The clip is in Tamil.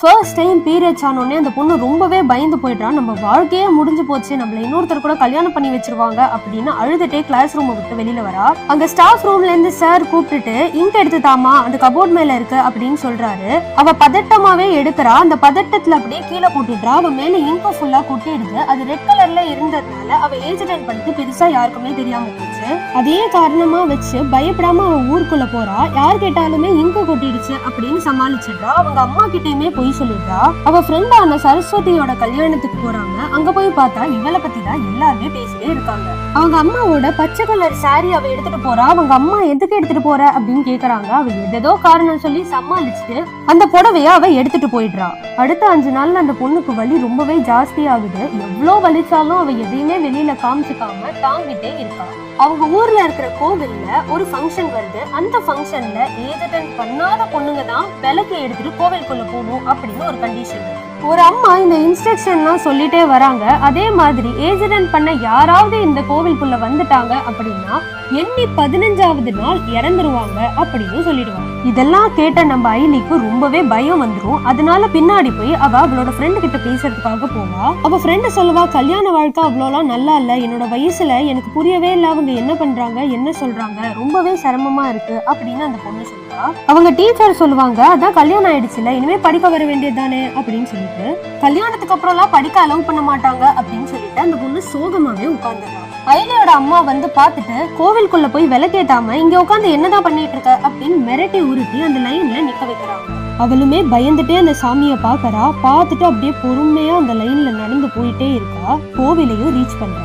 ஃபர்ஸ்ட் டைம் பீரியட்ஸ் ஆனோடனே அந்த பொண்ணு ரொம்பவே பயந்து போயிட்டா. நம்ம வாழ்க்கையே முடிஞ்சு போச்சு, நம்மள இன்னொருத்தர் கூட கல்யாணம் பண்ணி வச்சிருவாங்க அப்படின்னு அழுதுட்டே கிளாஸ் ரூமை விட்டு வெளியில வரா. அங்க ஸ்டாஃப் ரூம்ல இருந்து சார் கூப்பிட்டுட்டு இங்க் எடுத்து தாமா, அந்த கபோர்ட் மேல இருக்கு அப்படின்னு சொல்றாரு. அவ பதட்டமாவே எடுக்கிறா. அந்த பதட்டத்துல அப்படியே கீழே போட்டுடுறா. அவ மேல இங்க் ஃபுல்லா கொட்டிடுது. அது ரெட் கலர்ல இருந்ததுனால அவ ஏஜ் அட்டன் பண்ணிட்டு பெருசா யாருக்குமே தெரியாம போச்சு. அதே காரணமா வச்சு பயப்படாம அவ ஊருக்குள்ள போறா. யார் கேட்டாலுமே இங்க் கொட்டிடுச்சு அப்படின்னு சமாளிச்சிடுறா. அவங்க அம்மா கிட்டயுமே போய் சொல்லிடுறா. அவ ஃப்ரெண்டான சரஸ்வதியோட கல்யாணத்துக்கு போறாங்க. அங்க போய் பார்த்தா இவளை பத்தி தான் எல்லாருமே பேசிட்டே இருக்காங்க. அவங்க அம்மாவோட பச்சை கலர் சாரி அவ எடுத்துட்டு போறா. அவங்க அம்மா எதுக்கு எடுத்துட்டு போற அப்படின்னு கேக்குறாங்க. அவ ஏதோ காரணம் சொல்லி சமாளிச்சுட்டு அந்த புடவைய அவ எடுத்துட்டு போயிடுறா. அடுத்த 5 நாள்ல அந்த பொண்ணுக்கு வலி ரொம்பவே ஜாஸ்தி ஆகுது. எவ்வளவு வலிச்சாலும் அவ எதையுமே வெளியில காமிச்சுக்காம தாங்கிட்டே இருக்கா. அவங்க ஊர்ல இருக்கிற கோவில்ல ஒரு ஃபங்க்ஷன் வருது. அந்த ஃபங்க்ஷன்ல ஏஜ் அட்டன் பண்ணாத பொண்ணுங்க தான் விளக்கு எடுத்துட்டு கோவிலுக்குள்ள போகணும் அப்படின்னு ஒரு கண்டிஷன். ஒரு அம்மா இந்த இன்ஸ்ட்ரக்ஷன்லாம் சொல்லிட்டே வராங்க. அதே மாதிரி ஏஜ் அட்டன் பண்ண யாராவது இந்த கோவிலுக்குள்ள வந்துட்டாங்க அப்படின்னா எண்ணி 15வது நாள் இறந்துருவாங்க அப்படின்னு சொல்லிடுவாங்க. இதெல்லாம் கேட்ட நம்ம ஐலிக்கு ரொம்பவே பயம் வந்துடும். அதனால பின்னாடி போய் அவளோட ஃப்ரெண்டு கிட்ட பேசுறதுக்காக போவா. அவ ஃப்ரெண்டு சொல்லுவா, கல்யாண வாழ்க்கை அவ்வளோலாம் நல்லா இல்ல, என்னோட வயசுல எனக்கு புரியவே இல்லை அவங்க என்ன பண்றாங்க என்ன சொல்றாங்க, ரொம்பவே சிரமமா இருக்கு அப்படின்னு அந்த பொண்ணு சொல்லுவா. அவங்க டீச்சர் சொல்லுவாங்க, அதான் கல்யாணம் ஆயிடுச்சுல, இனிமே படிக்க வர வேண்டியதுதானே அப்படின்னு சொல்லிட்டு கல்யாணத்துக்கு அப்புறம் எல்லாம் படிக்க அலோவ் பண்ண மாட்டாங்க அப்படின்னு சொல்லிட்டு அந்த பொண்ணு சோகமாவே உட்கார்ந்துடுறா. ஐலியோட அம்மா வந்து பாத்துட்டு கோவிலுக்குள்ள போய் விளக்கேத்தாம இங்க உட்காந்து என்னதான் பண்ணிட்டு இருக்க அப்படின்னு மிரட்டி உருட்டி அந்த லைன்ல நிக்க வைக்கிறாங்க. அவளுமே பயந்துட்டே அந்த சாமியை பாக்குறா. பாத்துட்டு அப்படியே பொறுமையா அந்த லைன்ல நடந்து போயிட்டே இருக்கா. கோவிலையும் ரீச் பண்றா.